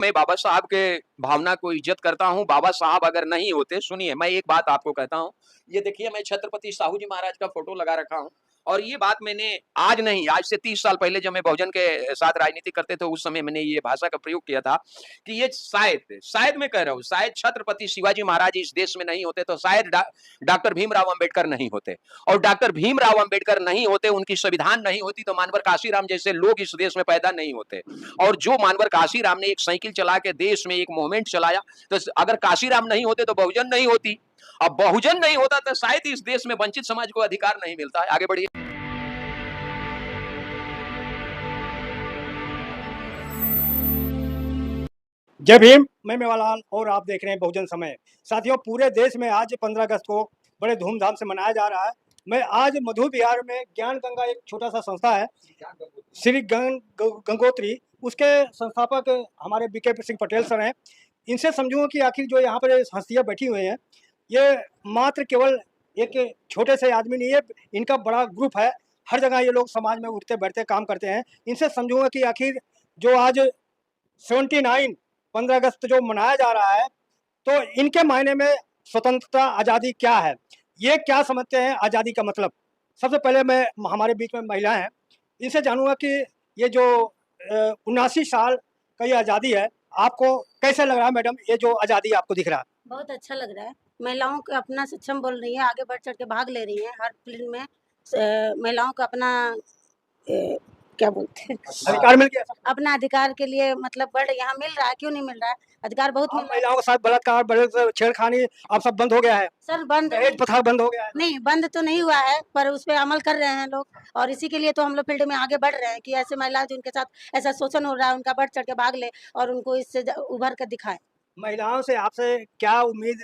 मैं बाबा साहब के भावना को इज्जत करता हूँ। बाबा साहब अगर नहीं होते, सुनिए मैं एक बात आपको कहता हूँ। ये देखिए मैं छत्रपति साहू जी महाराज का फ़ोटो लगा रखा हूँ और ये बात मैंने आज नहीं, आज से 30 साल पहले जब मैं बहुजन के साथ राजनीति करते थे, उस समय मैंने ये भाषा का प्रयोग किया था कि ये शायद मैं कह रहा हूँ, शायद छत्रपति शिवाजी महाराज इस देश में नहीं होते तो शायद डॉक्टर भीमराव अम्बेडकर नहीं होते और डॉक्टर भीमराव अम्बेडकर नहीं होते, उनकी संविधान नहीं होती तो मानवर काशीराम जैसे लोग इस देश में पैदा नहीं होते। और जो मानवर काशीराम ने एक साइकिल चला के देश में एक मूवमेंट चलाया, तो अगर काशीराम नहीं होते तो बहुजन नहीं होती। अब बहुजन नहीं होता तो शायद इस देश में वंचित समाज को अधिकार नहीं मिलता है। आगे बढ़िए। जय भीम। मैं मेवालाल और आप देख रहे हैं बहुजन समय। साथियों, पूरे देश में आज 15 अगस्त को बड़े धूमधाम से मनाया जा रहा है। मैं आज मधु बिहार में ज्ञान गंगा एक छोटा सा संस्था है, श्री गंगोत्री, उसके संस्थापक हमारे बीके सिंह पटेल सर हैं। इनसे समझूंगा कि आखिर जो यहाँ पर हस्तियाँ बैठी हुई हैं, ये मात्र केवल एक छोटे से आदमी नहीं है, इनका बड़ा ग्रुप है। हर जगह ये लोग समाज में उठते बैठते काम करते हैं। इनसे समझूंगा कि आखिर जो आज 79 15 अगस्त जो मनाया जा रहा है, तो इनके मायने में स्वतंत्रता आज़ादी क्या है, ये क्या समझते हैं आज़ादी का मतलब। सबसे पहले मैं हमारे बीच में महिला हैं, इनसे जानूंगा कि ये जो 79 साल का ये आज़ादी है, आपको कैसे लग रहा है मैडम, ये जो आज़ादी आपको दिख रहा है? बहुत अच्छा लग रहा है। महिलाओं को अपना सक्षम बोल रही है, आगे बढ़ चढ़ के भाग ले रही हैं हर फील्ड में। महिलाओं को अपना क्या बोलते हैं, अधिकार मिल गया? अपना अधिकार के लिए मतलब बढ़ यहाँ मिल रहा है, क्यों नहीं मिल रहा है? अधिकार बहुत मिल रहा है। महिलाओं के साथ बलात्कार, छेड़खानी अब सब बंद हो गया है। सर बंद दहेज प्रथा बंद हो गया है। नहीं, बंद तो नहीं हुआ है, पर उस पर अमल कर रहे हैं लोग और इसी के लिए तो हम लोग फील्ड में आगे बढ़ रहे हैं कि ऐसे महिला जिनके साथ ऐसा शोषण हो रहा है, उनका बढ़ चढ़ के भाग ले और उनको इससे उभर कर दिखाए। महिलाओं से आपसे क्या उम्मीद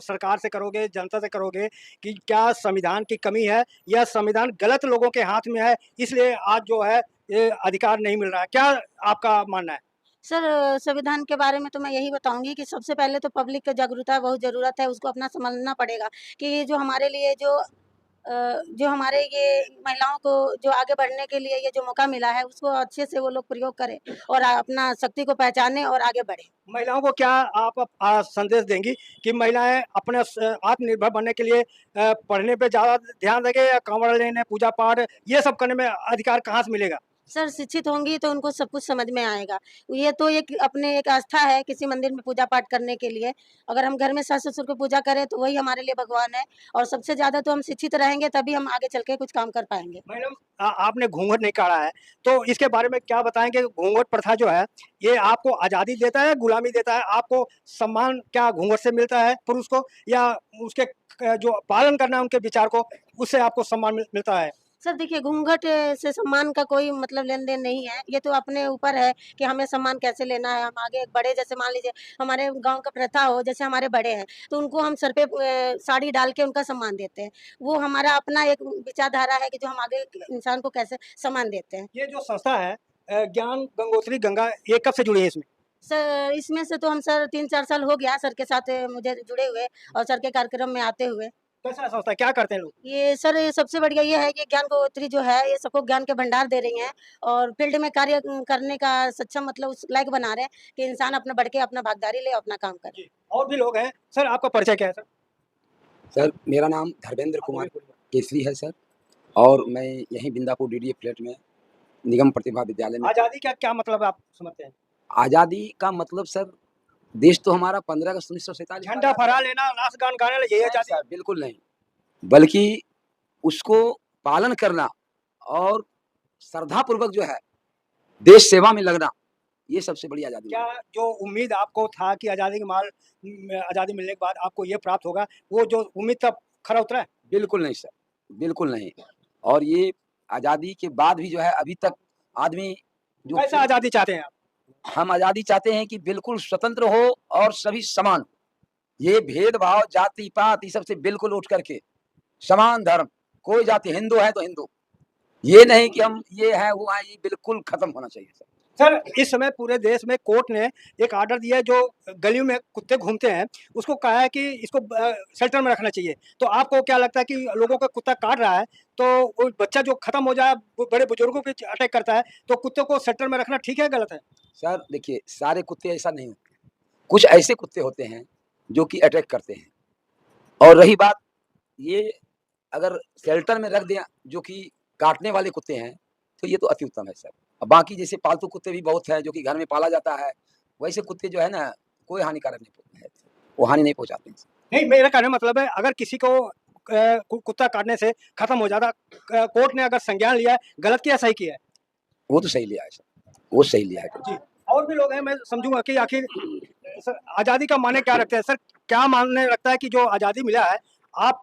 सरकार से करोगे, जनता से करोगे कि क्या संविधान की कमी है या संविधान गलत लोगों के हाथ में है, इसलिए आज जो है ये अधिकार नहीं मिल रहा है? क्या आपका मानना है? सर संविधान के बारे में तो मैं यही बताऊंगी कि सबसे पहले तो पब्लिक को जागरूकता बहुत ज़रूरत है, उसको अपना समझना पड़ेगा कि ये जो हमारे लिए जो हमारे ये महिलाओं को जो आगे बढ़ने के लिए ये जो मौका मिला है, उसको अच्छे से वो लोग प्रयोग करें और अपना शक्ति को पहचाने और आगे बढ़े। महिलाओं को क्या आप संदेश देंगी कि महिलाएं अपने आत्मनिर्भर बनने के लिए पढ़ने पे ज़्यादा ध्यान देंगे या कांवड़ लेने, पूजा पाठ ये सब करने में अधिकार कहाँ से मिलेगा? सर शिक्षित होंगी तो उनको सब कुछ समझ में आएगा। ये तो एक आस्था है किसी मंदिर में पूजा पाठ करने के लिए। अगर हम घर में सास-ससुर को पूजा करें तो वही हमारे लिए भगवान है और सबसे ज़्यादा तो हम शिक्षित रहेंगे तभी हम आगे चल के कुछ काम कर पाएँगे। मैडम, आपने घूंघट नहीं काढ़ा है, तो इसके बारे में क्या बताएंगे? घूंघट प्रथा जो है, ये आपको आज़ादी देता है, गुलामी देता है? आपको सम्मान क्या घूंघट से मिलता है पुरुष को, या उसके जो पालन करना है उनके विचार को, उससे आपको सम्मान मिलता है? सर देखिए, घूंघट से सम्मान का कोई मतलब लेन-देन नहीं है। ये तो अपने ऊपर है कि हमें सम्मान कैसे लेना है। हम आगे बढ़े, जैसे मान लीजिए हमारे गाँव का प्रथा हो, जैसे हमारे बड़े हैं, तो उनको हम सर पे साड़ी डाल के उनका सम्मान देते हैं। वो हमारा अपना एक विचारधारा है कि जो हम आगे इंसान को कैसे सम्मान देते हैं। ये जो संस्था है ज्ञान गंगोत्री गंगा, ये कब से जुड़ी है इसमें? सर इसमें से तो हम सर 3-4 साल हो गया सर के साथ मुझे जुड़े हुए और सर के कार्यक्रम में आते हुए। कैसा संस्था है, क्या करते हैं लोग? ये सर ये सबसे बढ़िया ये है कि ज्ञान गंगोत्री जो है ये सबको ज्ञान के भंडार दे रही हैं और फील्ड में कार्य करने का सक्षम मतलब उस लायक बना रहे हैं कि इंसान अपना बढ़ के अपना भागीदारी ले अपना काम करे। जी, और भी लोग हैं। सर आपका परिचय क्या है सर? सर मेरा नाम धर्मेंद्र कुमार केसरी है सर, और मैं यहीं बिंदापुर डीडीए फ्लैट में निगम प्रतिभा विद्यालय में। आज़ादी का क्या मतलब आप समझते हैं? आज़ादी का मतलब सर, देश तो हमारा 15 अगस्त 1947 झंडा फहरा लेना, नाच गान गाने, यही आज़ादी? सर बिल्कुल नहीं, बल्कि उसको पालन करना और श्रद्धापूर्वक जो है देश सेवा में लगना, ये सबसे बड़ी आज़ादी। क्या जो उम्मीद आपको था कि आज़ादी मिलने के बाद आपको ये प्राप्त होगा, वो जो उम्मीद था खरा उतरा है? बिल्कुल नहीं सर, बिल्कुल नहीं। और ये आज़ादी के बाद भी जो है अभी तक आदमी जो कैसा आज़ादी चाहते हैं आप? हम आज़ादी चाहते हैं कि बिल्कुल स्वतंत्र हो और सभी समान हो। ये भेदभाव जाति पात ये सबसे बिल्कुल उठ करके समान धर्म, कोई जाति हिंदू है तो हिंदू, ये नहीं कि हम ये है वो है, ये बिल्कुल खत्म होना चाहिए सर। सर इस समय पूरे देश में कोर्ट ने एक आर्डर दिया है, जो गलियों में कुत्ते घूमते हैं उसको कहा है कि इसको शेल्टर में रखना चाहिए। तो आपको क्या लगता है कि लोगों का कुत्ता काट रहा है तो वो बच्चा जो खत्म हो जाए, बड़े बुजुर्गों पे अटैक करता है, तो कुत्ते को शेल्टर में रखना ठीक है गलत है? सर देखिए, सारे कुत्ते ऐसा नहीं होते, कुछ ऐसे कुत्ते होते हैं जो कि अटैक करते हैं। और रही बात ये, अगर शेल्टर में रख दिया जो कि काटने वाले कुत्ते हैं, तो ये तो अति उत्तम है सर। अब बाकी जैसे पालतू कुत्ते भी बहुत हैं जो कि घर में पाला जाता है, वैसे कुत्ते जो है ना, कोई हानिकारक नहीं है, वो हानि नहीं पहुँचाते हैं। नहीं, मेरा कहने का मतलब है अगर किसी को कुत्ता काटने से खत्म हो जाता, कोर्ट ने अगर संज्ञान लिया है, गलत किया सही किया है? वो तो सही लिया है सर, वो सही लिया है। जी। और भी लोग हैं, मैं समझूंगा कि आखिर सर आज़ादी का मायने क्या रखते हैं? सर क्या मानने लगता है कि जो आज़ादी मिला है, आप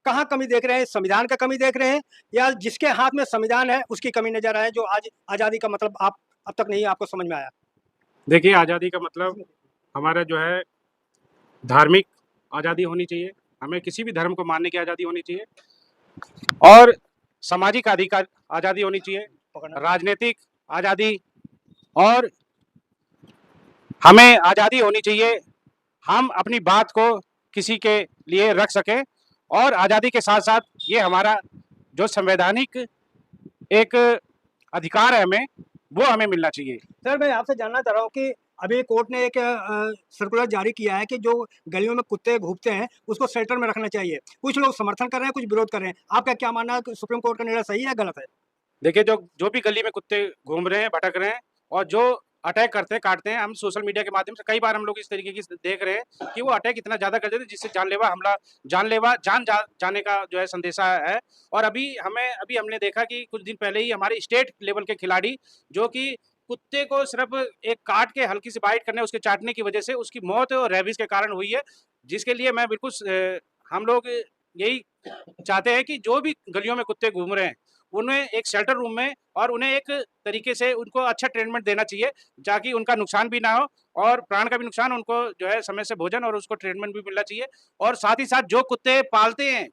कहाँ कमी देख रहे हैं? संविधान का कमी देख रहे हैं या जिसके हाथ में संविधान है उसकी कमी नजर आए, जो आज आज़ादी का मतलब आप अब तक नहीं आपको समझ में आया? देखिए, आज़ादी का मतलब हमारा जो है धार्मिक आज़ादी होनी चाहिए, हमें किसी भी धर्म को मानने की आज़ादी होनी चाहिए और सामाजिक अधिकार आज़ादी होनी चाहिए, राजनीतिक आज़ादी, और हमें आज़ादी होनी चाहिए हम अपनी बात को किसी के लिए रख सकें, और आज़ादी के साथ साथ ये हमारा जो संवैधानिक एक अधिकार है वो हमें मिलना चाहिए। सर मैं आपसे जानना चाह रहा हूँ कि अभी कोर्ट ने एक सर्कुलर जारी किया है कि जो गलियों में कुत्ते घूमते हैं उसको शेल्टर में रखना चाहिए। कुछ लोग समर्थन कर रहे हैं, कुछ विरोध कर रहे हैं। आपका क्या मानना है कि सुप्रीम कोर्ट का निर्णय सही है गलत है? देखिए, जो भी गली में कुत्ते घूम रहे हैं, भटक रहे हैं और जो अटैक करते हैं, काटते हैं, हम सोशल मीडिया के माध्यम से कई बार हम लोग इस तरीके की देख रहे हैं कि वो अटैक इतना ज़्यादा कर देते हैं जिससे जानलेवा हमला, जाने का जो है संदेशा है। और अभी हमने देखा कि कुछ दिन पहले ही हमारे स्टेट लेवल के खिलाड़ी जो कि कुत्ते को सिर्फ एक काट के हल्की सी बाइट करने, उसके चाटने की वजह से उसकी मौत और रेबीज के कारण हुई है, जिसके लिए मैं बिल्कुल हम लोग यही चाहते हैं कि जो भी गलियों में कुत्ते घूम रहे हैं उन्हें एक शेल्टर रूम में और उन्हें एक तरीके से उनको अच्छा ट्रीटमेंट देना चाहिए ताकि उनका नुकसान भी ना हो और प्राण का भी नुकसान, उनको जो है समय से भोजन और उसको ट्रीटमेंट भी मिलना चाहिए। और साथ ही साथ जो कुत्ते पालते हैं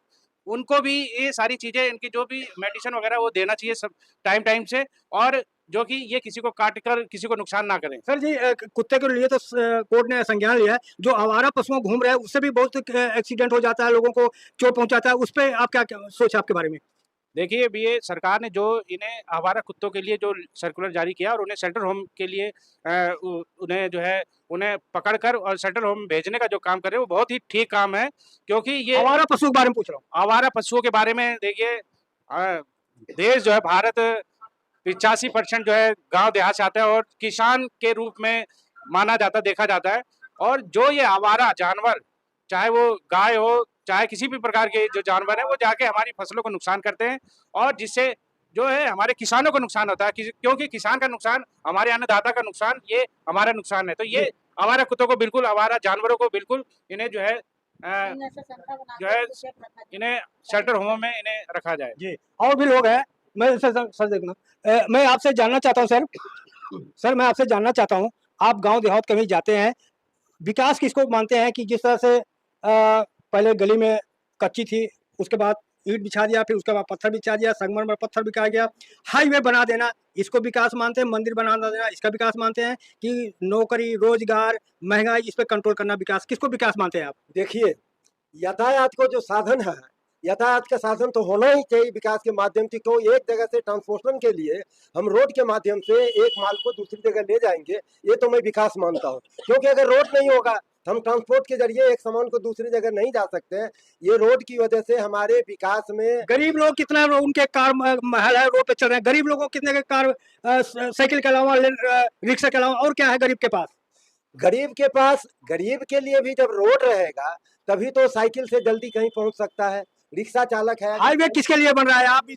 उनको भी ये सारी चीज़ें, इनकी जो भी मेडिसिन वगैरह वो देना चाहिए सब टाइम से, और जो कि ये किसी को काट कर किसी को नुकसान ना करें। सर जी कुत्ते के लिए तो कोर्ट ने संज्ञान लिया है, जो आवारा पशुओं घूम रहे हैं उससे भी बहुत एक्सीडेंट हो जाता है, लोगों को चोट पहुंचाता है। उस पर आप क्या सोच है आपके बारे में? देखिए, अभी ये सरकार ने जो इन्हें आवारा कुत्तों के लिए जो सर्कुलर जारी किया और उन्हें शेल्टर होम के लिए उन्हें जो है उन्हें पकड़कर और शेल्टर होम भेजने का जो काम कर रहे हैं वो बहुत ही ठीक काम है, क्योंकि ये आवारा पशु के बारे में पूछ रहा हूँ। आवारा पशुओं के बारे में देखिए, देश जो है भारत 85% जो है गांव देहात से आता है और किसान के रूप में माना जाता, देखा जाता है। और जो ये आवारा जानवर, चाहे वो गाय हो चाहे किसी भी प्रकार के जो जानवर हैं, वो जाके हमारी फसलों को नुकसान करते हैं और जिससे जो है हमारे किसानों को नुकसान होता है, क्योंकि किसान का नुकसान हमारे अन्नदाता का नुकसान, ये हमारा नुकसान है। तो ये आवारा कुत्तों को बिल्कुल, आवारा जानवरों को बिल्कुल इन्हें जो है इन्हें शेल्टर होमों में इन्हें रखा जाए। जी। और भी लोग हैं, मैं सर देखना मैं आपसे जानना चाहता हूँ सर मैं आपसे जानना चाहता हूँ, आप गांव देहात कहीं जाते हैं, विकास किसको मानते हैं कि जिस तरह से पहले गली में कच्ची थी, उसके बाद ईंट बिछा दिया, फिर उसके बाद पत्थर बिछा दिया, संगमरमर पत्थर बिछा गया, हाईवे बना देना, इसको विकास मानते हैं? मंदिर बना देना, इसका विकास मानते हैं? कि नौकरी, रोजगार, महंगाई, इस पर कंट्रोल करना विकास, किसको विकास मानते हैं आप? देखिए, यातायात को जो साधन है, यातायात का साधन तो होना ही चाहिए विकास के माध्यम से। क्यों एक जगह से ट्रांसपोर्टेशन के लिए हम रोड के माध्यम से एक माल को दूसरी जगह ले जाएंगे, ये तो मैं विकास मानता हूँ। क्योंकि अगर रोड नहीं होगा तो हम ट्रांसपोर्ट के जरिए एक सामान को दूसरी जगह नहीं जा सकते हैं। ये रोड की वजह से हमारे विकास में गरीब लोग कितना उनके कार महल है, रोड पे चल रहे हैं, गरीब लोगों को कितने के कार साइकिल के अलावा रिक्शा के अलावा और क्या है गरीब के पास? गरीब के लिए भी जब रोड रहेगा तभी तो साइकिल से जल्दी कहीं पहुंच सकता है, रिक्शा चालक है। हाईवे किसके लिए बन रहा है? आप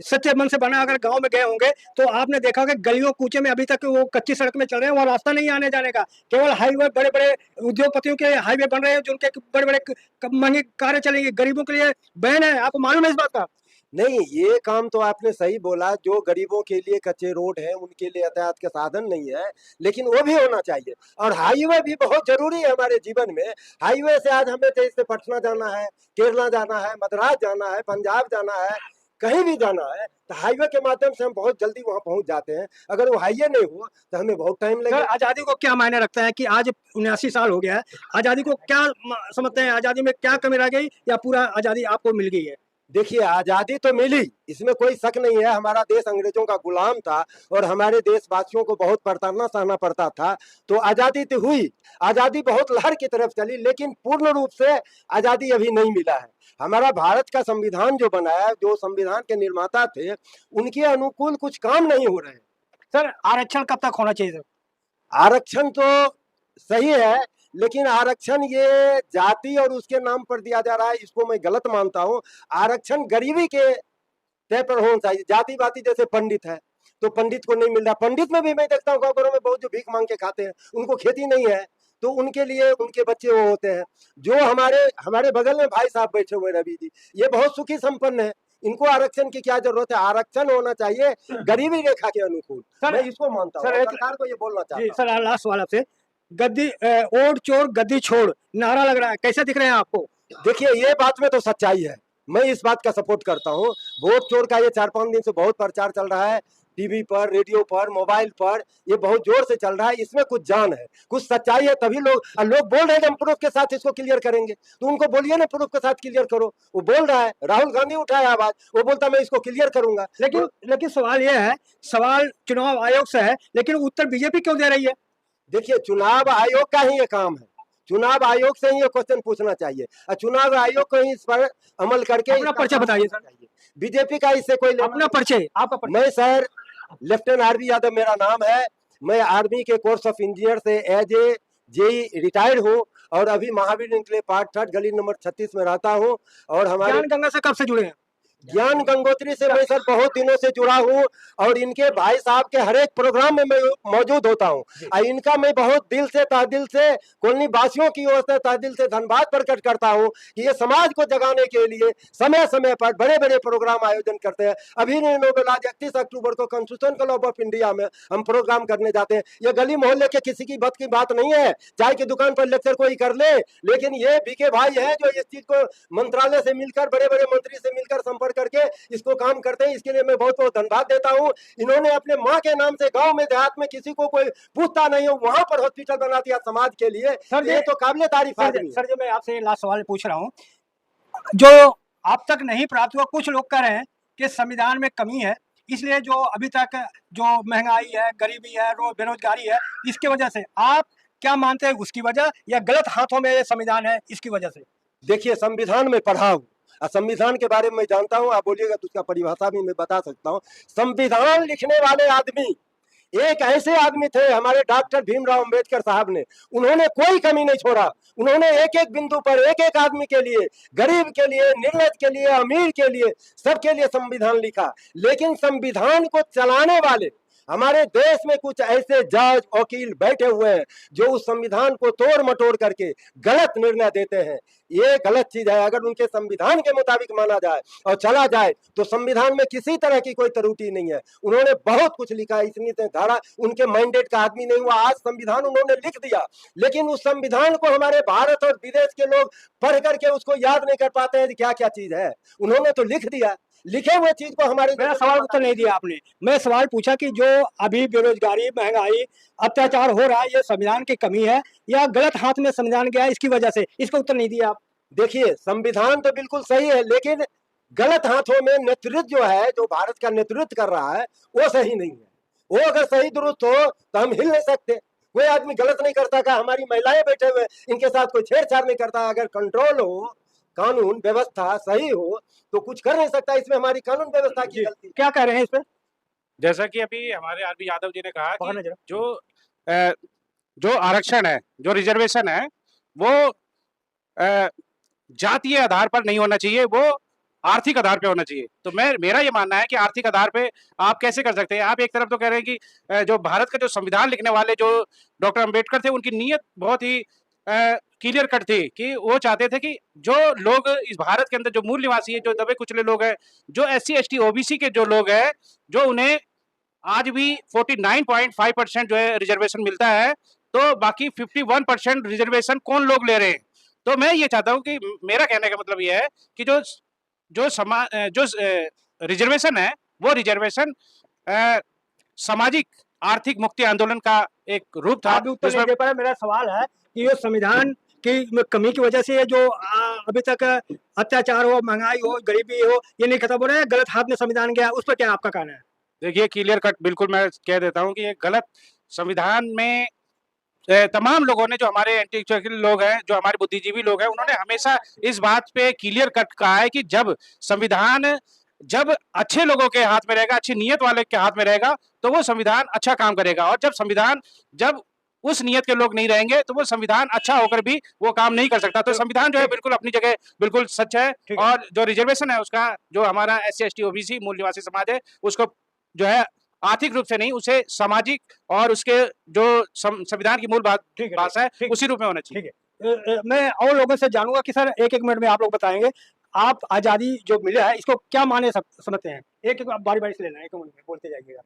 सच्चे मन से बना, अगर गांव में गए होंगे तो आपने देखा होगा गलियों कूचे में अभी तक वो कच्ची सड़क में चल रहे हैं, वहाँ रास्ता नहीं आने जाने का। केवल हाईवे, बड़े बड़े उद्योगपतियों के हाईवे बन रहे हैं, जिनके बड़े बड़े महंगी कारें चलेंगी, गरीबों के लिए बैन है। आपको मालूम है इस बात का? नहीं, ये काम तो आपने सही बोला, जो गरीबों के लिए कच्चे रोड है उनके लिए यातायात का साधन नहीं है, लेकिन वो भी होना चाहिए। और हाईवे भी बहुत जरूरी है हमारे जीवन में। हाईवे से आज हमें जैसे पटना जाना है, केरला जाना है, मद्रास जाना है, पंजाब जाना है, कहीं भी जाना है तो हाईवे के माध्यम से हम बहुत जल्दी वहां पहुंच जाते हैं। अगर वो हाईवे नहीं हुआ तो हमें बहुत टाइम लगेगा। आजादी को क्या मायने रखता है कि आज 79 साल हो गया है, आजादी को क्या समझते हैं? आजादी में क्या कमी रह गई या पूरा आजादी आपको मिल गई है? देखिए, आजादी तो मिली, इसमें कोई शक नहीं है। हमारा देश अंग्रेजों का गुलाम था और हमारे देशवासियों को बहुत प्रताड़ना सहना पड़ता था, तो आजादी तो हुई। आजादी बहुत लहर की तरफ चली, लेकिन पूर्ण रूप से आजादी अभी नहीं मिला है। हमारा भारत का संविधान जो बनाया, जो संविधान के निर्माता थे, उनके अनुकूल कुछ काम नहीं हो रहे हैं। सर आरक्षण कब तक होना चाहिए सर? आरक्षण तो सही है, लेकिन आरक्षण ये जाति और उसके नाम पर दिया जा रहा है, इसको मैं गलत मानता हूँ। आरक्षण गरीबी के तय पर होना चाहिए। जाति बाती जैसे पंडित है, तो पंडित को नहीं मिल रहा। पंडित में भी मैं देखता हूँ गाँव घरों में बहुत जो भीख मांग के खाते हैं, उनको खेती नहीं है, तो उनके लिए उनके बच्चे वो होते हैं। जो हमारे बगल में भाई साहब बैठे हुए रवि जी, ये बहुत सुखी संपन्न है, इनको आरक्षण की क्या जरूरत है? आरक्षण होना चाहिए गरीबी रेखा के अनुकूल। मैं इसको मानता हूँ, सरकार को ये बोलना चाहता हूँ। सर लास्ट सवाल आपसे, गद्दी ओट चोर गद्दी छोड़ नारा लग रहा है, कैसे दिख रहे हैं आपको? देखिए, ये बात में तो सच्चाई है, मैं इस बात का सपोर्ट करता हूँ। वोट चोर का ये 4-5 दिन से बहुत प्रचार चल रहा है, टीवी पर, रेडियो पर, मोबाइल पर, ये बहुत जोर से चल रहा है। इसमें कुछ जान है, कुछ सच्चाई है, तभी लोग बोल रहे हैं कि हम प्रूफ के साथ इसको क्लियर करेंगे। तो उनको बोलिए ना, प्रूफ के साथ क्लियर करो। वो बोल रहा है, राहुल गांधी उठाया आवाज, वो बोलता मैं इसको क्लियर करूंगा। लेकिन सवाल ये है, सवाल चुनाव आयोग से है, लेकिन उत्तर बीजेपी क्यों दे रही है? देखिए, चुनाव आयोग का ही ये काम है, चुनाव आयोग से ही ये क्वेश्चन पूछना चाहिए और चुनाव आयोग को ही इस पर अमल करके अपना पर्चा बताइए सर। बीजेपी का इससे कोई अपना परिचय, आपका परिचय। मैं सर लेफ्टिनेंट आरबी यादव मेरा नाम है। मैं आर्मी के कोर्स ऑफ इंजीनियर से एज ए जेई रिटायर्ड हूँ और अभी महावीर निकले पार्ट 3 गली नंबर 36 में रहता हूँ। और हमारे ज्ञान गंगा से कब से जुड़े हैं? ज्ञान गंगोत्री से मैं सर बहुत दिनों से जुड़ा हूँ और इनके भाई साहब के हर एक प्रोग्राम में मैं मौजूद होता हूँ और इनका मैं बहुत दिल से तहदिल से कॉलोनी वासियों की ओर से तहदिल से धन्यवाद प्रकट करता हूँ कि ये समाज को जगाने के लिए समय समय पर बड़े बड़े प्रोग्राम आयोजन करते हैं। अभी नोबेल आज 31 अक्टूबर को कॉन्स्टिट्यूशन क्लब ऑफ इंडिया में हम प्रोग्राम करने जाते हैं। ये गली मोहल्ले के किसी की बत की बात नहीं है, चाय की दुकान पर लेक्चर कोई कर ले, लेकिन ये बीके भाई है जो इस चीज को मंत्रालय से मिलकर, बड़े बड़े मंत्री से मिलकर संपर्क करके इसको काम करते हैं। इसके लिए मैं बहुत बहुत धन्यवाद देता हूं। इन्होंने अपने माँ के नाम से गांव में देहात में किसी को कोई पूछता नहीं हो, वहां पर हॉस्पिटल बना दिया समाज के लिए। सर ये तो काबिले तारीफ आदमी। सर जो मैं आपसे लास्ट सवाल पूछ रहा हूँ, जो आप तक नहीं प्राप्त हुआ, कुछ लोग कह रहे हैं कि संविधान में कमी है, इसलिए जो अभी तक जो महंगाई है, गरीबी है, बेरोजगारी है, इसकी वजह से आप क्या मानते हैं? उसकी वजह या गलत हाथों में संविधान है इसकी वजह से? देखिए, संविधान में पढ़ा हूँ, संविधान के बारे में मैं जानता हूँ। आप बोलिएगा तो उसका परिभाषा भी मैं बता सकता हूँ। संविधान लिखने वाले आदमी एक ऐसे आदमी थे, हमारे डॉक्टर भीमराव अंबेडकर साहब ने, उन्होंने कोई कमी नहीं छोड़ा। उन्होंने एक एक बिंदु पर एक एक आदमी के लिए, गरीब के लिए, निर्लज के लिए, अमीर के लिए, सबके लिए संविधान लिखा। लेकिन संविधान को चलाने वाले हमारे देश में कुछ ऐसे जज वकील बैठे हुए हैं जो उस संविधान को तोड़ मटोड़ करके गलत निर्णय देते हैं। ये गलत चीज है। अगर उनके संविधान के मुताबिक माना जाए और चला जाए तो संविधान में किसी तरह की कोई त्रुटि नहीं है। उन्होंने बहुत कुछ लिखा, इतनी धारा उनके मैंडेट का आदमी नहीं हुआ। आज संविधान उन्होंने लिख दिया, लेकिन उस संविधान को हमारे भारत और विदेश के लोग पढ़ करके उसको याद नहीं कर पाते हैं क्या क्या चीज है। उन्होंने तो लिख दिया, लिखे हुए चीज को हमारे। मेरा सवाल उत्तर नहीं दिया आपने। मैं सवाल पूछा कि जो अभी बेरोजगारी, महंगाई, अत्याचार हो रहा है, ये संविधान की कमी है या गलत हाथ में संविधान गया है इसकी वजह से? इसका उत्तर नहीं दिया आप। देखिए, संविधान तो बिल्कुल सही है, लेकिन गलत हाथों में नेतृत्व जो है, जो भारत का नेतृत्व कर रहा है, वो सही नहीं है। वो अगर सही दुरुस्त हो तो हम हिल नहीं सकते। कोई आदमी गलत नहीं करता का, हमारी महिलाएं बैठे हुए इनके साथ कोई छेड़छाड़ नहीं करता। अगर कंट्रोल हो, कानून व्यवस्था सही हो तो कुछ कर नहीं सकता। इसमें हमारी कानून व्यवस्था की गलती। क्या कह रहे हैं इस पे? जैसा कि अभी हमारे आरबी यादव जी ने कहा कि जो आरक्षण है, जो रिजर्वेशन है, वो जातीय आधार पर नहीं होना चाहिए, वो आर्थिक आधार पे होना चाहिए। तो मेरा ये मानना है कि आर्थिक आधार पे आप कैसे कर सकते हैं? आप एक तरफ तो कह रहे हैं कि जो भारत का जो संविधान लिखने वाले जो डॉक्टर अंबेडकर थे, उनकी नीयत बहुत ही क्लियर कट थी कि वो चाहते थे कि जो लोग इस भारत के अंदर जो मूल निवासी है, जो दबे कुचले लोग हैं, जो SC ST OBC के जो लोग हैं, जो उन्हें आज भी 49.5% जो है रिजर्वेशन मिलता है, तो बाकी 51% रिजर्वेशन कौन लोग ले रहे हैं? तो मैं ये चाहता हूँ कि मेरा कहने का मतलब ये है कि जो रिजर्वेशन है, वो रिजर्वेशन सामाजिक आर्थिक मुक्ति आंदोलन का एक रूप था। उत्तर नहीं दे पाया। मेरा सवाल है कि ये संविधान की कमी की वजह से ये जो अभी तक अत्याचार हो, महंगाई हो, गरीबी हो, ये नहीं खत्म हो रहा है, गलत हाथ में संविधान गया, उस पर क्या आपका कहना है? देखिए क्लियर कट बिल्कुल मैं कह देता हूँ कि ये गलत संविधान में तमाम लोगों ने जो हमारे एंटी लोग हैं, जो हमारे बुद्धिजीवी लोग हैं, उन्होंने हमेशा इस बात पे क्लियर कट कहा है कि जब अच्छे लोगों के हाथ में रहेगा, अच्छी नीयत वाले के हाथ में रहेगा, तो वो संविधान अच्छा काम करेगा। और जब उस नियत के लोग नहीं रहेंगे, तो वो संविधान अच्छा होकर भी वो काम नहीं कर सकता। तो संविधान जो है बिल्कुल अपनी जगह बिल्कुल सच है। ठीक है। और जो रिजर्वेशन है उसका, जो हमारा SC ST OBC मूल निवासी समाज है, उसको जो है आर्थिक रूप से नहीं, उसे सामाजिक और उसके जो संविधान की मूल ठीक है, भाषा है ठीक। उसी रूप में होना चाहिए। ठीक है। मैं और लोगों से जानूंगा कि सर एक मिनट में आप लोग बताएंगे, आप आजादी जो मिला है इसको क्या माने समझते हैं? एक बारी बारी से लेना है, एक मिनट में बोलते जाइएगा।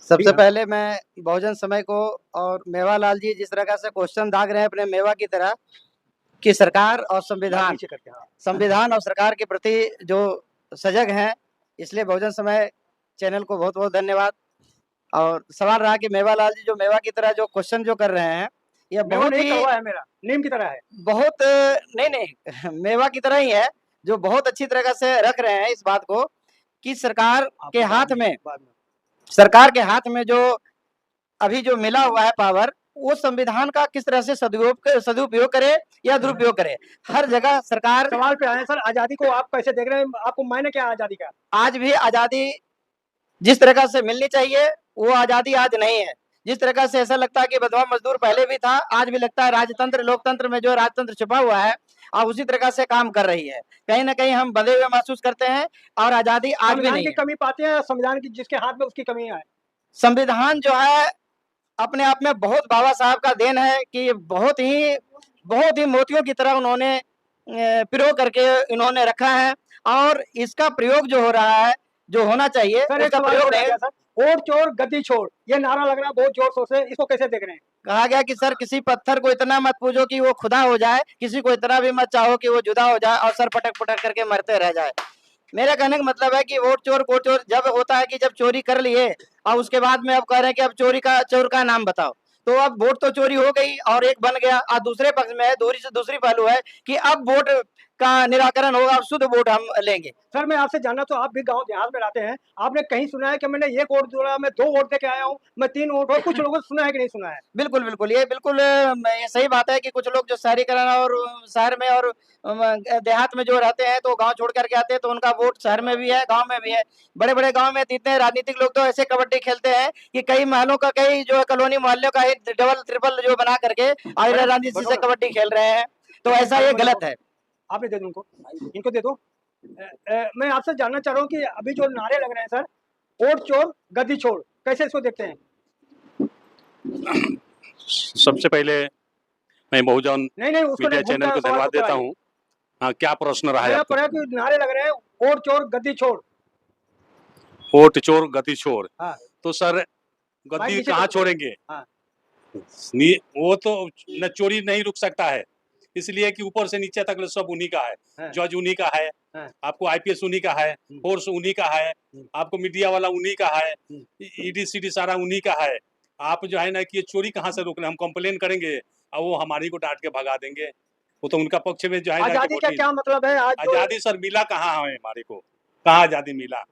सबसे पहले मैं बहुजन समय को और मेवालाल जी जिस तरह से क्वेश्चन दाग रहे हैं अपने मेवा की तरह कि सरकार और संविधान नीचे करके, हाँ। संविधान और सरकार के प्रति जो सजग हैं, इसलिए बहुजन समय चैनल को बहुत बहुत धन्यवाद। और सवाल रहा कि मेवालाल जी जो मेवा की तरह जो क्वेश्चन जो कर रहे हैं, यह मेवा बहुत नहीं ही कड़वा है, मेरा नीम की तरह है। बहुत नहीं मेवा की तरह ही है, जो बहुत अच्छी तरह से रख रहे हैं इस बात को कि सरकार के हाथ में जो अभी जो मिला हुआ है पावर, वो संविधान का किस तरह से सदुपयोग करे या दुरुपयोग करे। हर जगह सरकार सवाल पे आए सर, आजादी को आप कैसे देख रहे हैं? आपको मायने क्या है आजादी का? आज भी आजादी जिस तरह से मिलनी चाहिए वो आजादी आज नहीं है। जिस तरह से ऐसा लगता है कि बंधुआ मजदूर पहले भी था, आज भी लगता है राजतंत्र लोकतंत्र में जो राजतंत्र छुपा हुआ है और उसी तरह से काम कर रही है। कहीं ना कहीं हम बंधे हुए महसूस करते हैं और आजादी आज भी नहीं की है। कमी पाते हैं संविधान की, जिसके हाथ में उसकी कमी है। संविधान जो है अपने आप में बहुत बाबा साहब का देन है कि बहुत ही मोतियों की तरह उन्होंने प्रयोग करके इन्होंने रखा है। और इसका प्रयोग जो हो रहा है, जो होना चाहिए सर एक उसका सवाल प्रयोग और नहीं। है सर, वोट चोर गद्दी छोड़, ये नारा लग रहा है बहुत जोर शोर से, इसको कैसे देख रहे हैं? कहा गया कि सर किसी पत्थर को इतना मत पूजो कि वो खुदा हो जाए, किसी को इतना भी मत चाहो कि वो जुदा हो जाए और सर पटक पटक करके मरते रह जाए। मेरा कहने का मतलब है कि वोट चोर जब होता है कि जब चोरी कर लिए और उसके बाद में अब कह रहे हैं कि अब चोर का नाम बताओ। तो अब वोट तो चोरी हो गई और एक बन गया, और दूसरे पक्ष में है, दूसरी पहलू है कि अब वोट का निराकरण होगा, अब शुद्ध वोट हम लेंगे। सर मैं आपसे जानना, तो आप भी गांव देहात में रहते हैं, आपने कहीं सुना है कि मैंने एक वोट जोड़ा, मैं 2 वोट देके आया हूँ, मैं 3 वोट, और कुछ लोगों ने सुना है कि नहीं सुना है? बिल्कुल ये बिल्कुल ये सही बात है कि कुछ लोग जो शहरीकरण और शहर में और देहात में जो रहते हैं तो गांव छोड़ करके आते हैं, तो उनका वोट शहर में भी है, गांव में भी है। बड़े बड़े गांव में इतने राजनीतिक लोग तो ऐसे कबड्डी खेलते हैं कि कई महलों का, कई जो कॉलोनी मोहल्लों का डबल ट्रिपल जो बना करके और राजनीति से कबड्डी खेल रहे हैं, तो ऐसा ये गलत है। आपने दे दो इनको दे दो। मैं आपसे जानना चाह रहा हूँ कि अभी जो नारे लग रहे हैं सर, वोट चोर गद्दी छोड़, कैसे इसको देखते हैं? सबसे पहले मैं बहुजन नहीं उसको मीडिया चैनल को धन्यवाद देता हूँ। हाँ, क्या प्रश्न रहा है मेरा आपका? कि नारे लग रहे हैं वोट चोर गद्दी छोड़। वोट चोर गद्दी छोड़। हाँ। तो सर गद्दी कहाँ छोड़ेंगे? हाँ। वो तो न चोरी नहीं रुक सकता है, इसलिए कि ऊपर से नीचे तक सब उन्हीं का है। जज उन्हीं का है, आपको IPS उन्हीं का है, फोर्स उन्हीं का है, आपको मीडिया वाला उन्हीं का है, ED CD सारा उन्हीं का है। आप जो है ना कि ये चोरी कहाँ से रोक रहे हैं? हम कंप्लेन करेंगे और वो हमारी को डांट के भगा देंगे। वो तो उनका पक्ष में जो है आजादी का क्या मतलब है? आज आजादी सर मिला कहाँ है हमारे को? कहाँ आजादी मिला?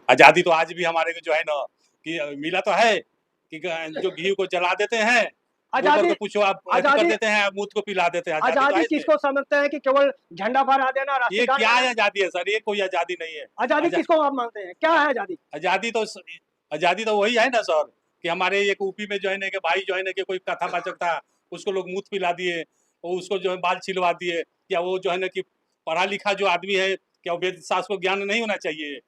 आजादी तो आज भी हमारे को जो है ना कि मिला तो है कि जो घी को जला देते हैं, आजादी को पूछो आप कर देते हैं, मूत को पिला देते हैं। आजादी किसको समझते हैं कि केवल झंडा फहरा देना, ये क्या है आजादी है सर? ये कोई आजादी नहीं है। आजादी किसको आप मानते हैं? क्या है आजादी? आजादी तो वही है ना सर कि हमारे एक यूपी में जो है ना कि भाई जो है ना कि कोई कथावाचक था, उसको लोग मूत पिला दिए और उसको जो है बाल छिलवा दिए। क्या वो जो है ना कि पढ़ा लिखा जो आदमी है, क्या वेद शास्त्र को ज्ञान नहीं होना चाहिए?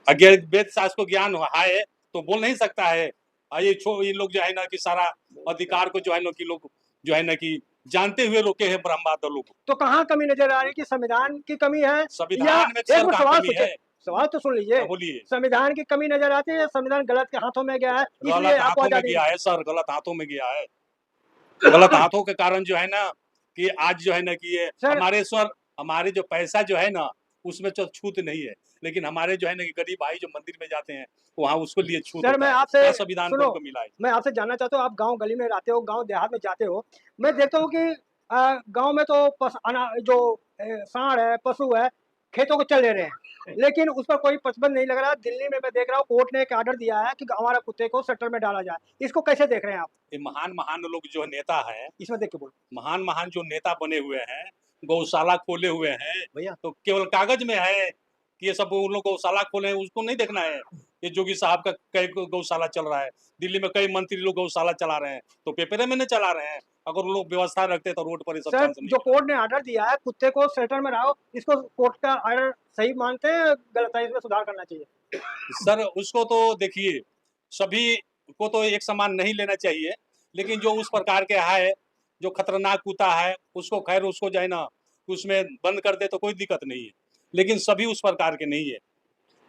अगर वेद शास्त्र को ज्ञान है तो बोल नहीं सकता है। ये लोग जो है ना कि सारा अधिकार को जो है ना कि लोग जो है ना कि जानते हुए रोके हैं ब्रह्मांड लोग। तो कहाँ कमी नजर आ रही है कि संविधान की कमी है? संविधान में कमी है। सवाल तो सुन लीजिए, बोलिए। संविधान की कमी नजर आती है, संविधान गलत के हाथों में गया है, गलत हाथों में गया है सर, गलत हाथों में गया है। गलत हाथों के कारण जो है ना कि आज जो है ना कि ये हमारे जो पैसा जो है ना उसमें तो छूत नहीं है, लेकिन हमारे जो है ना कि गरीब भाई जो मंदिर में जाते हैं वहाँ उसको लिए छूट सर मैं होता है। आपसे क्या संविधान पर सुनो, उनको मिला है? मैं आपसे जानना चाहता हूँ, आप गांव गली में रहते हो, गांव देहात में जाते हो, मैं देखता हूँ कि गांव में तो जो सांड है, पशु है, खेतों को चल ले रहे हैं, लेकिन उस पर कोई प्रतिबंध नहीं लग रहा। दिल्ली में मैं देख रहा हूँ कोर्ट ने एक आर्डर दिया है कि हमारा कुत्ते को शटर में डाला जाए। इसको कैसे देख रहे हैं आप? ये महान महान लोग जो नेता हैं, इसमें देख के बोलो महान महान जो नेता बने हुए हैं, गौशाला खोले हुए हैं, भैया। तो केवल कागज में है कि ये सब उन लोग गौशाला खोले हैं, उसको नहीं देखना है। ये जोगी साहब का कई गौशाला चल रहा है, दिल्ली में कई मंत्री लोग गौशाला चला रहे हैं, तो पेपर में नहीं चला रहे हैं। अगर उन लोग व्यवस्था रखते तो रोड पर ये सब सर चांस नहीं जो होता। कोर्ट ने आर्डर दिया है कुत्ते को शटर में रहो, इसको कोर्ट का आर्डर सही मानते हैं, गलत है, इसमें सुधार करना चाहिए? सर उसको तो देखिए, सभी को तो एक समान नहीं लेना चाहिए, लेकिन जो उस प्रकार के है, जो खतरनाक कुत्ता है, उसको खैर उसको जो है ना उसमें बंद कर दे तो कोई दिक्कत नहीं है, लेकिन सभी उस प्रकार के नहीं है,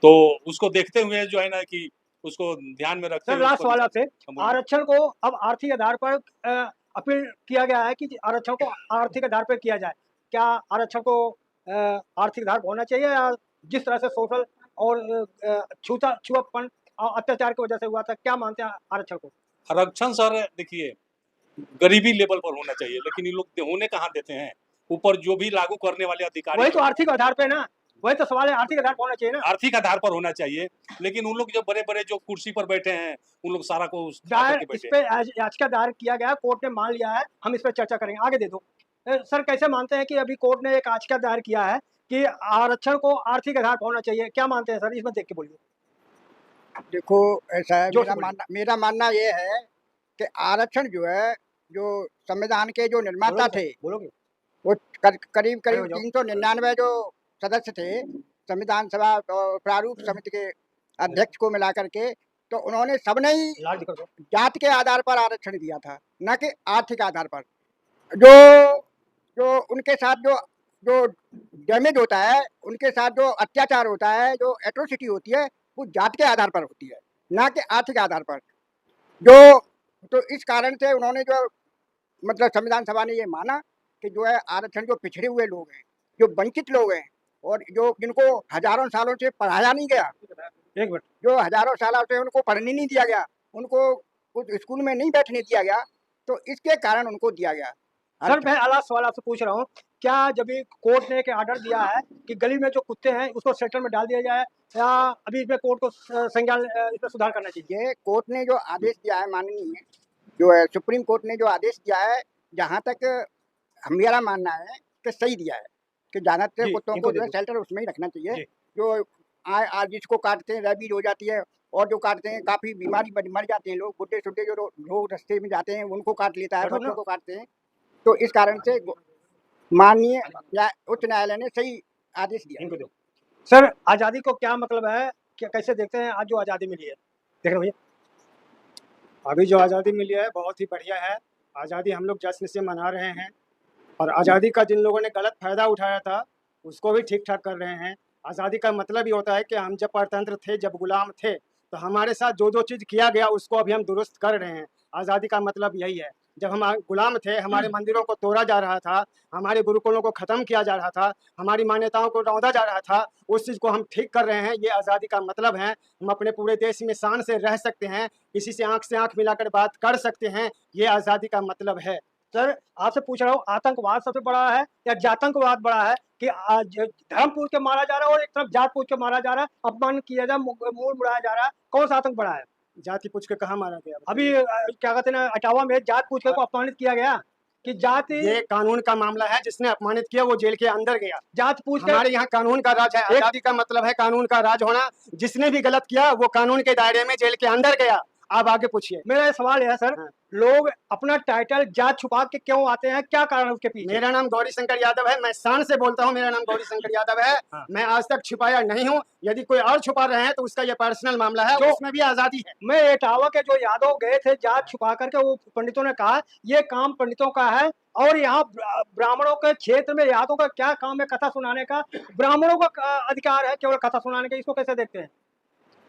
तो उसको देखते हुए जो है ना कि उसको ध्यान में रखते सर हुए लास्ट उसको सवाल आपसे, हम बोले। आरक्षण को अब आर्थिक आधार पर अपील किया गया है कि आरक्षण को आर्थिक आधार पर किया जाए। क्या आरक्षण को आर्थिक आधार पर होना चाहिए, या जिस तरह से सोशल और छुआपन और अत्याचार की वजह से हुआ था, क्या मानते हैं आरक्षण को? आरक्षण सर देखिए गरीबी लेवल पर होना चाहिए, लेकिन ये लोग होने कहाँ देते हैं। ऊपर जो भी लागू करने वाले अधिकारी, वही तो आर्थिक आधार पे ना, वही तो सवाल है, आर्थिक आधार पर होना चाहिए ना। आर्थिक आधार पर होना चाहिए, लेकिन उन लोग जो बड़े बड़े जो कुर्सी पर बैठे हैं उन लोग सारा को दायर के इस बैठे पे याचिका दायर किया गया, कोर्ट ने मान लिया है, हम इस पर चर्चा करेंगे। आगे दे दो। सर कैसे मानते हैं कि अभी कोर्ट ने एक याचिका दायर किया है कि आरक्षण को आर्थिक आधार पर होना चाहिए, क्या मानते हैं सर? इसमें देख के बोलिए। देखो ऐसा है, जोर से बोलिए। मेरा मानना ये है कि आरक्षण जो है, जो संविधान के जो निर्माता थे, बोलोगे? वो करीब खड़े हो करीब जाओ। 399 जो सदस्य थे संविधान सभा और प्रारूप समिति के अध्यक्ष को मिलाकर के, तो उन्होंने सबने ही लाल दिखा दो। जात के आधार पर आरक्षण दिया था, न कि आर्थिक आधार पर। जो जो उनके साथ जो जो डैमेज होता है, उनके साथ जो अत्याचार होता है, जो एट्रोसिटी होती है, वो जात के आधार पर होती है, ना कि आर्थिक आधार पर। जो तो इस कारण से उन्होंने जो मतलब संविधान सभा ने ये माना कि जो है आरक्षण, जो पिछड़े हुए लोग हैं, जो वंचित लोग हैं, और जो जिनको हजारों सालों से पढ़ाया नहीं गया, एक मिनट। जो हजारों सालों से उनको पढ़ने नहीं दिया गया, उनको उस स्कूल में नहीं बैठने दिया गया, तो इसके कारण उनको दिया गया। सर मैं अगला सवाल आपसे पूछ रहा हूँ, क्या जब भी कोर्ट ने एक आर्डर दिया है कि गली में जो कुत्ते हैं उसको शेल्टर में डाल दिया जाए, या अभी इसमें कोर्ट को संज्ञान इसमें सुधार करना चाहिए? ये कोर्ट ने जो आदेश दिया है, माननीय जो है सुप्रीम कोर्ट ने जो आदेश दिया है, जहाँ तक मेरा मानना है कि सही दिया है कि ज्यादातर जी, कुत्तों इनको को जो है दे दो। शेल्टर उसमें ही रखना चाहिए। जी। जो आज जिसको काटते हैं रैबीज हो जाती है, और जो काटते हैं काफी बीमारी मर जाते हैं लोग, बुढ़े छुट्टे जो लोग रास्ते में जाते हैं उनको काट लेता है, बैठो ना। बच्चों को काटते हैं। तो इस कारण से माननीय उच्च न्यायालय ने सही आदेश दिया। इनको दो। सर आज़ादी को क्या मतलब है, क्या कैसे देखते हैं आज जो आज़ादी मिली है? देख रहे भैया, अभी जो आज़ादी मिली है बहुत ही बढ़िया है। आज़ादी हम लोग जश्न से मना रहे हैं, और आज़ादी का जिन लोगों ने गलत फ़ायदा उठाया था उसको भी ठीक ठाक कर रहे हैं। आज़ादी का मतलब ही होता है कि हम जब परतंत्र थे, जब गुलाम थे, तो हमारे साथ जो जो चीज़ किया गया उसको अभी हम दुरुस्त कर रहे हैं। आज़ादी का मतलब यही है। जब हम गुलाम थे, हमारे मंदिरों को तोड़ा जा रहा था, हमारे गुरुकुलों को ख़त्म किया जा रहा था, हमारी मान्यताओं को रौंदा जा रहा था, उस चीज़ को हम ठीक कर रहे हैं। ये आज़ादी का मतलब है। हम अपने पूरे देश में शान से रह सकते हैं, किसी से आँख मिलाकर बात कर सकते हैं। ये आज़ादी का मतलब है। सर आपसे पूछ रहा हूँ, आतंकवाद सबसे बड़ा है या जातंकवाद बड़ा है कि आज धर्म पूछ के मारा जा रहा है और एक तरफ जात पूछ के मारा जा रहा है, अपमान किया जा, मूल मुड़ाया जा रहा है? कौन सा आतंक बड़ा है? जाति पूछ के कहाँ मारा गया? अभी क्या कहते हैं ना, इटावा में जात पूछ के को अपमानित किया गया कि जाति, ये कानून का मामला है। जिसने अपमानित किया वो जेल के अंदर गया। जात पूछ के हमारे यहाँ कानून का राज है। आज़ादी का मतलब है कानून का राज होना। जिसने भी गलत किया वो कानून के दायरे में जेल के अंदर गया। आप आगे पूछिए। मेरा सवाल है सर, हाँ। लोग अपना टाइटल जात छुपा के क्यों आते हैं, क्या कारण है उसके पीछे? मेरा नाम गौरी शंकर यादव है। मैं शान से बोलता हूँ, मेरा नाम गौरी शंकर यादव है। हाँ। मैं आज तक छुपाया नहीं हूँ। यदि कोई और छुपा रहे हैं तो उसका ये पर्सनल मामला है, जो- उसमें भी आज़ादी है। मैं इटावा के जो यादव गए थे जात छुपा करके, वो पंडितों ने कहा ये काम पंडितों का है, और यहाँ ब्राह्मणों के क्षेत्र में यादव का क्या काम है कथा सुनाने का? ब्राह्मणों का अधिकार है केवल कथा सुनाने का, इसको कैसे देखते हैं?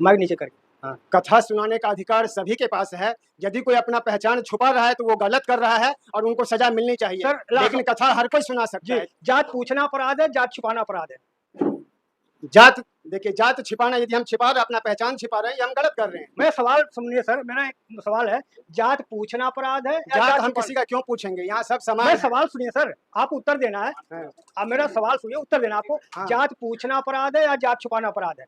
माइक नीचे करके। हाँ, कथा सुनाने का अधिकार सभी के पास है। यदि कोई अपना पहचान छुपा रहा है तो वो गलत कर रहा है और उनको सजा मिलनी चाहिए। सर, लेकिन कथा हर कोई सुना सकता जी, है। जात पूछना अपराध है, जात छुपाना अपराध है? जात देखिए, जात छिपाना, यदि हम छिपा रहे, अपना पहचान छिपा रहे हैं, ये हम गलत कर रहे हैं। मेरा सवाल सुनिए सर, मेरा एक सवाल है, जात पूछना अपराध है या जात हम छिपाना? किसी का क्यों पूछेंगे, यहाँ सब समान मेरा है। सवाल सुनिए सर, आप उत्तर देना है। हाँ। आप मेरा सवाल सुनिए, उत्तर देना आपको। हाँ। जात पूछना अपराध है या जात छुपाना अपराध है?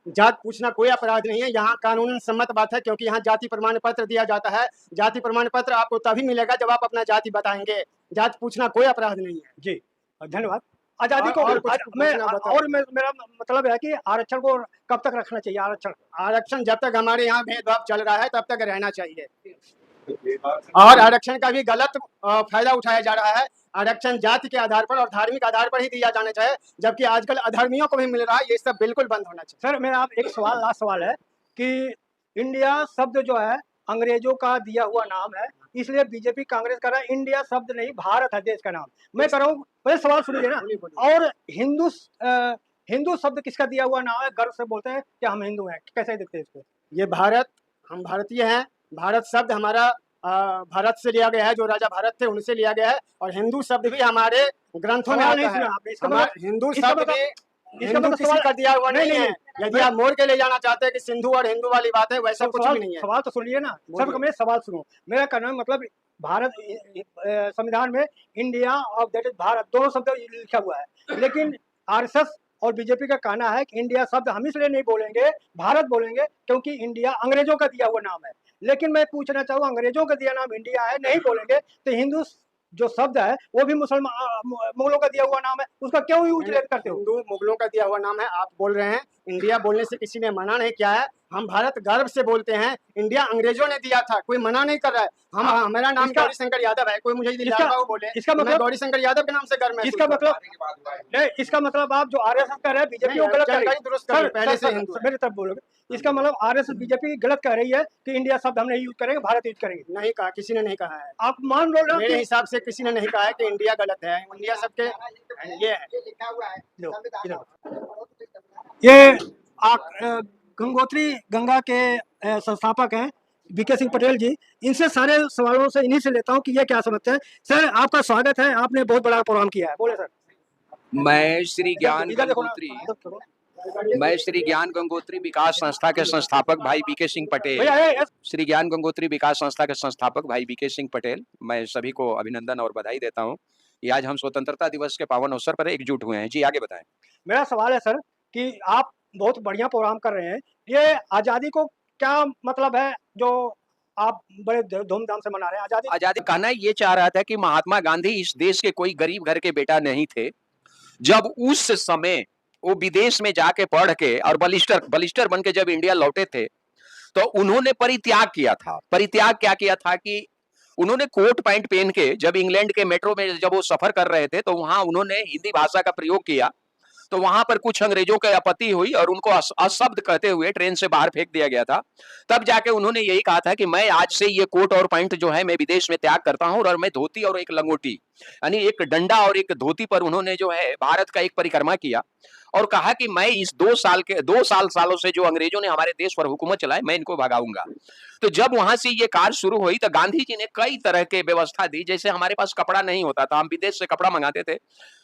जात पूछना कोई अपराध नहीं है, यहाँ कानूनन सम्मत बात है, क्योंकि यहाँ जाति प्रमाण पत्र दिया जाता है। जाति प्रमाण पत्र आपको तभी मिलेगा जब आप अपना जाति बताएंगे। जात पूछना कोई अपराध नहीं है। जी, धन्यवाद। आजादी को और कुछ मैं पूछना बताओ। और मेरा मतलब है कि आरक्षण को कब तक रखना चाहिए? आरक्षण जब तक हमारे यहाँ भेदभाव चल रहा है तब तक रहना चाहिए, और आरक्षण का भी गलत फायदा उठाया जा रहा है। आरक्षण जाति के आधार पर और धार्मिक आधार पर ही दिया जाना चाहिए, जबकि आजकल अधर्मियों को भी मिल रहा है। ये सब बिल्कुल बंद होना चाहिए। सर मेरा आप एक सवाल, लास्ट सवाल है कि इंडिया शब्द जो है अंग्रेजों का दिया हुआ नाम है, इसलिए बीजेपी कांग्रेस कर रहा है इंडिया शब्द नहीं, भारत है देश का नाम। मैं कर रहा हूँ, मेरे सवाल सुनिए ना। और हिंदू शब्द किसका दिया हुआ नाम है? गर्व से बोलते हैं कि हम हिंदू हैं, कैसे देखते हैं इसको? ये भारत, हम भारतीय हैं। भारत शब्द हमारा भारत से लिया गया है, जो राजा भारत थे उनसे लिया गया है, और हिंदू शब्द भी हमारे ग्रंथों में आता है। हिंदू शब्द भी हिंदू किसी का दिया हुआ नहीं है। यदि आप मोड़ के ले जाना चाहते हैं कि सिंधु और हिंदू वाली बात है, वैसा कुछ भी नहीं है। सवाल तो सुनिए ना सर, मेरे सवाल सुनो। मेरा कहना है मतलब भारत संविधान में इंडिया और दैट इज भारत दोनों शब्द लिखा हुआ है, लेकिन आरएसएस और बीजेपी का कहना है कि इंडिया शब्द हम इसलिए नहीं बोलेंगे, भारत बोलेंगे, क्योंकि इंडिया अंग्रेजों का दिया हुआ नाम है। लेकिन मैं पूछना चाहूँ, अंग्रेजों का दिया नाम इंडिया है, नहीं बोलेंगे तो हिंदू जो शब्द है वो भी मुगलों का दिया हुआ नाम है, उसका क्यों यूज करते हो? हिंदू मुगलों का दिया हुआ नाम है, आप बोल रहे हैं। इंडिया बोलने से किसी ने मना नहीं किया है। हम भारत गर्व से बोलते हैं। इंडिया अंग्रेजों ने दिया था, कोई मना नहीं कर रहा है। हम मेरा नाम गौरी शंकर यादव है, कोई मुझे यदि लालबाबू बोले, इसका मतलब गौरी शंकर यादव के नाम से गर्व महसूस इसका मतलब नहीं, इसका मतलब आप जो आरएसएस कर रहे हैं बीजेपी को गलत कर रही है। दुरुस्त करिए, पहले से हिंदू मेरी तरफ बोलोगे, इसका मतलब आरएसएस बीजेपी गलत कह रही है कि इंडिया शब्द हम नहीं यूज करेंगे, भारत यूज करेंगे। नहीं कहा, किसी ने नहीं कहा है। आप मान लो ना, मेरे हिसाब से किसी ने नहीं कहा है कि इंडिया गलत है। इंडिया सबके ये है। ये गंगोत्री गंगा के संस्थापक हैं बीके सिंह पटेल जी। इनसे सारे सवालों से इन्हीं से लेता हूँ कि ये क्या समझते हैं। सर आपका स्वागत है, आपने बहुत बड़ा प्रोग्राम किया है, बोले सर। मैं श्री ज्ञान गंगोत्री विकास संस्था के संस्थापक भाई बीके सिंह पटेल, श्री ज्ञान गंगोत्री विकास संस्था के संस्थापक भाई बीके सिंह पटेल, मैं सभी को अभिनंदन और बधाई देता हूं कि आज हम स्वतंत्रता दिवस के पावन अवसर पर एकजुट हुए हैं। जी आगे बताएं। मेरा सवाल है सर कि आप बहुत बढ़िया प्रोग्राम कर रहे हैं, ये आजादी को क्या मतलब है जो आप बड़े धूमधाम से मना रहे हैं? आजादी कहना ये चाह रहा था कि महात्मा गांधी इस देश के कोई गरीब घर के बेटा नहीं थे। जब उस समय वो विदेश में जाके पढ़ के और बलिस्टर बन के जब इंडिया लौटे थे तो उन्होंने परित्याग किया था। परित्याग क्या किया था कि उन्होंने कोट पैंट पहन के जब इंग्लैंड के मेट्रो में जब वो सफर कर रहे थे तो वहां उन्होंने हिंदी भाषा का प्रयोग किया, तो वहां पर कुछ अंग्रेजों की आपत्ति हुई और उनको अशब्द कहते हुए ट्रेन से बाहर फेंक दिया गया था। तब जाके उन्होंने यही कहा था कि मैं आज से ये कोट और पैंट जो है मैं विदेश में त्याग करता हूं और मैं धोती और एक लंगोटी यानी एक डंडा और एक धोती पर उन्होंने जो है भारत का एक परिक्रमा किया और कहा कि मैं इस 2 सालों से जो अंग्रेजों ने हमारे देश पर हुकूमत चलाई मैं इनको भगाऊंगा। तो जब वहां से ये कार्य शुरू हुई तो गांधी जी ने कई तरह के व्यवस्था दी। जैसे हमारे पास कपड़ा नहीं होता था, हम विदेश से कपड़ा मंगाते थे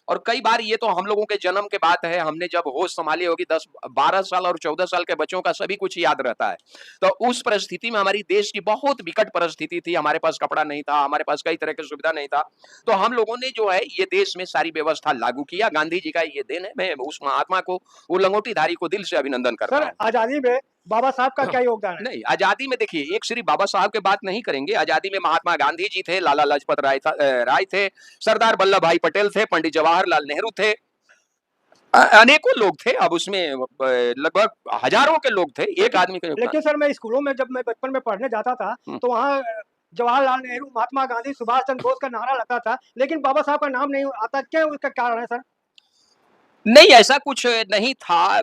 और कई बार ये तो हम लोगों के जन्म के बात है, हमने जब होश संभाली होगी 10-12 साल और 14 साल के बच्चों का सभी कुछ याद रहता है। तो उस परिस्थिति में हमारी देश की बहुत विकट परिस्थिति थी, हमारे पास कपड़ा नहीं था, हमारे पास कई तरह की सुविधा नहीं था, तो हम लोगों ने जो है ये देश में सारी व्यवस्था लागू किया। गांधी जी का ये दिन है, मैं उस महात्मा को, वो लंगोटीधारी को दिल से अभिनंदन करता हूं। आजादी में बाबा साहब का क्या योगदान है? नहीं, आजादी में देखिए एक श्री बाबा साहब के बात नहीं करेंगे। आजादी में महात्मा गांधी जी थे, लाला लाजपत राय थे, सरदार वल्लभ भाई पटेल थे, पंडित जवाहरलाल नेहरू थे, अनेकों लोग थे। अब उसमें लगभग हजारों के लोग थे, एक आदमी के। लेकिन सर मैं स्कूलों में जब मैं बचपन में पढ़ने जाता था तो वहाँ जवाहरलाल नेहरू, महात्मा गांधी, सुभाष चंद्र बोस का नारा लगता था, लेकिन बाबा साहब का नाम नहीं आता। क्या उसका कारण है सर? नहीं, ऐसा कुछ नहीं था।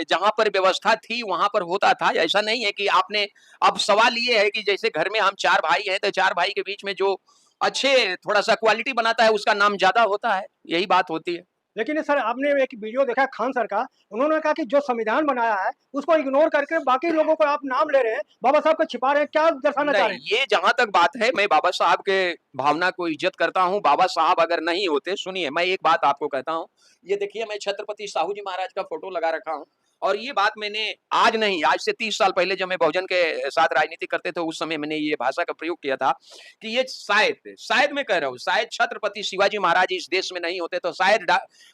जहां पर व्यवस्था थी वहां पर होता था। ऐसा नहीं है कि आपने, अब सवाल ये है कि जैसे घर में हम 4 भाई हैं तो 4 भाई के बीच में जो अच्छे थोड़ा सा क्वालिटी बनाता है उसका नाम ज्यादा होता है, यही बात होती है। लेकिन सर आपने एक वीडियो देखा है खान सर का, उन्होंने कहा कि जो संविधान बनाया है उसको इग्नोर करके बाकी लोगों को आप नाम ले रहे हैं, बाबा साहब को छिपा रहे हैं, क्या दर्शाना चाह रहे नहीं, ये जहां तक बात है, मैं बाबा साहब के भावना को इज्जत करता हूं। बाबा साहब अगर नहीं होते, सुनिए मैं एक बात आपको कहता हूं, ये देखिए मैं छत्रपति साहू जी महाराज का फोटो लगा रखा हूं, और ये बात मैंने आज नहीं, आज से 30 साल पहले जब मैं बहुजन के साथ राजनीति करते थे, उस समय मैंने ये भाषा का प्रयोग किया था कि ये शायद मैं कह रहा हूं, शायद छत्रपति शिवाजी महाराज इस देश में नहीं होते तो शायद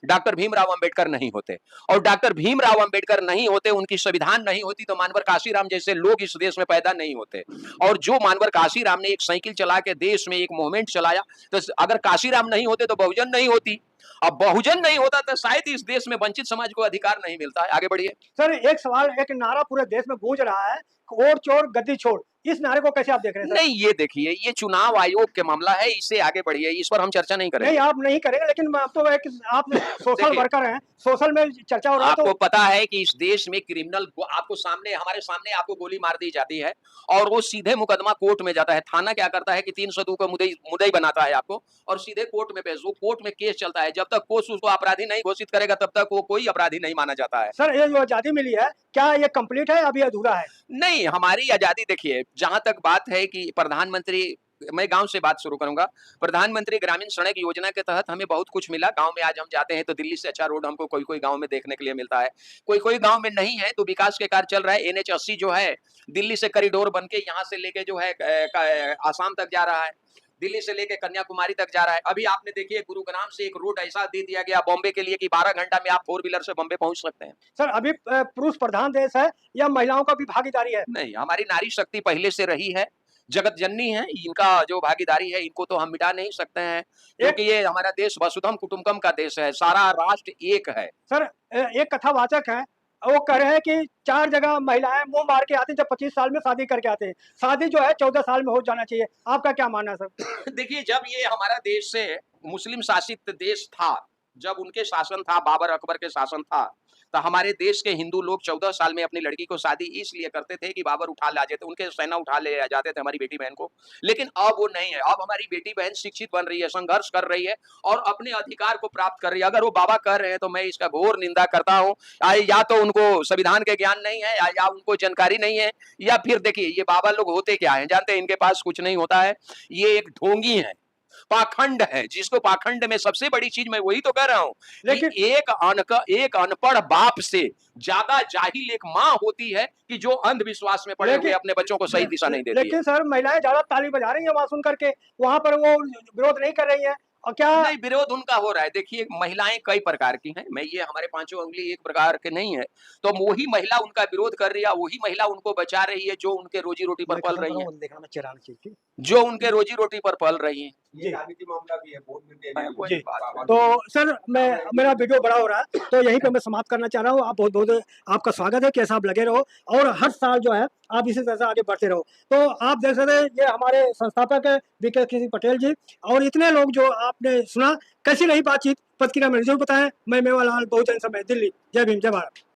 डॉक्टर भीमराव अंबेडकर नहीं होते, और डॉक्टर भीमराव अंबेडकर नहीं होते, उनकी संविधान नहीं होती, तो मानवर काशीराम जैसे लोग इस देश में पैदा नहीं होते। और जो मानवर काशीराम ने एक साइकिल चला के देश में एक मूवमेंट चलाया, तो अगर काशीराम नहीं होते तो बहुजन नहीं होती, अब बहुजन नहीं होता तो शायद इस देश में वंचित समाज को अधिकार नहीं मिलता है। आगे बढ़िए। सर एक सवाल, एक नारा पूरे देश में गूंज रहा है, वोट चोर गद्दी छोड़, इस नारे को कैसे आप देख रहे हैं सर? नहीं, ये देखिए, ये चुनाव आयोग के मामला है, इससे आगे बढ़िए, इस पर हम चर्चा नहीं करेंगे। नहीं आप नहीं करेंगे, लेकिन मैं अब तो एक आप सोशल देखिए, वर्कर हैं, सोशल में चर्चा हो रहा है आपको तो पता है कि इस देश में क्रिमिनल आपको सामने, हमारे सामने आपको गोली मार दी जाती है और वो सीधे मुकदमा कोर्ट में जाता है। थाना क्या करता है कि 302 का मुद्दई बनाता है आपको और सीधे कोर्ट में भेज, वो कोर्ट में केस चलता है। जब तक कोर्ट उसको अपराधी नहीं घोषित करेगा तब तक वो कोई अपराधी नहीं माना जाता है। सर ये जो आजादी मिली है, क्या ये कंप्लीट है अभी अधूरा है? नहीं, हमारी आजादी देखिए, जहां तक बात है कि प्रधानमंत्री, मैं गांव से बात शुरू करूंगा। प्रधानमंत्री ग्रामीण सड़क योजना के तहत हमें बहुत कुछ मिला। गांव में आज हम जाते हैं तो दिल्ली से अच्छा रोड हमको कोई गांव में देखने के लिए मिलता है, कोई गांव में नहीं है, तो विकास के कार्य चल रहा है। NH 80 जो है दिल्ली से कॉरिडोर बन के यहाँ से लेके जो है आसाम तक जा रहा है, दिल्ली से लेके कन्याकुमारी तक जा रहा है। अभी आपने देखिए गुरुग्राम से एक रोड ऐसा दे दिया गया बॉम्बे के लिए कि 12 घंटा में आप 4 व्हीलर से बॉम्बे पहुंच सकते हैं। सर अभी पुरुष प्रधान देश है या महिलाओं का भी भागीदारी है? नहीं, हमारी नारी शक्ति पहले से रही है, जगत जननी है, इनका जो भागीदारी है इनको तो हम मिटा नहीं सकते हैं, क्योंकि ये हमारा देश वसुधम कुटुंबकम का देश है, सारा राष्ट्र एक है। सर एक कथावाचक है, वो कह रहे हैं कि 4 जगह महिलाएं मुंह मार के आती हैं जब 25 साल में शादी करके आते हैं, शादी जो है 14 साल में हो जाना चाहिए। आपका क्या मानना है सर? देखिए, जब ये हमारा देश से मुस्लिम शासित देश था, जब उनके शासन था, बाबर अकबर के शासन था, तो हमारे देश के हिंदू लोग 14 साल में अपनी लड़की को शादी इसलिए करते थे कि बाबर उठा ले जाते, उनके सेना उठा ले जाते थे हमारी बेटी बहन को। लेकिन अब वो नहीं है, अब हमारी बेटी बहन शिक्षित बन रही है, संघर्ष कर रही है और अपने अधिकार को प्राप्त कर रही है। अगर वो बाबा कर रहे हैं तो मैं इसका घोर निंदा करता हूँ। या तो उनको संविधान के ज्ञान नहीं है, या उनको जानकारी नहीं है, या फिर देखिए ये बाबा लोग होते क्या है जानते हैं, इनके पास कुछ नहीं होता है, ये एक ढोंगी है, पाखंड है, जिसको पाखंड में सबसे बड़ी चीज मैं वही तो कह रहा हूं, लेकिन एक अनपढ़ बाप से ज्यादा जाहिल एक माँ होती है कि जो अंधविश्वास में पड़े हुए अपने बच्चों को सही दिशा नहीं देती। लेकिन सर महिलाएं ज्यादा ताली बजा रही हैं वहां सुन करके, वहां पर वो विरोध नहीं कर रही है, और क्या नहीं, विरोध उनका हो रहा है। देखिए, महिलाएं कई प्रकार की हैं, मैं ये हमारे पांचों उंगली एक प्रकार के नहीं है, तो वही महिला उनका विरोध कर रही है, वही महिला उनको बचा रही है जो उनके रोजी रोटी पर पल रही है, जो उनके रोजी रोटी पर पल रही है। ये राजनीति मामला भी है, वोट मिलते जी। तो सर मेरा वीडियो बड़ा हो रहा है तो यहीं पे मैं समाप्त करना चाह रहा हूँ। आप बहुत बहुत आपका स्वागत है, कैसा आप लगे रहो और हर साल जो है आप इसी तरह से आगे बढ़ते रहो। तो आप देख सकते हैं ये हमारे संस्थापक है VK पटेल जी, और इतने लोग जो आपने सुना। कैसी रही बातचीत, प्रतिक्रिया में जरूर बताएं। मैं मेवालाल, बहुजन समय, दिल्ली। जय भीम, जय भारत।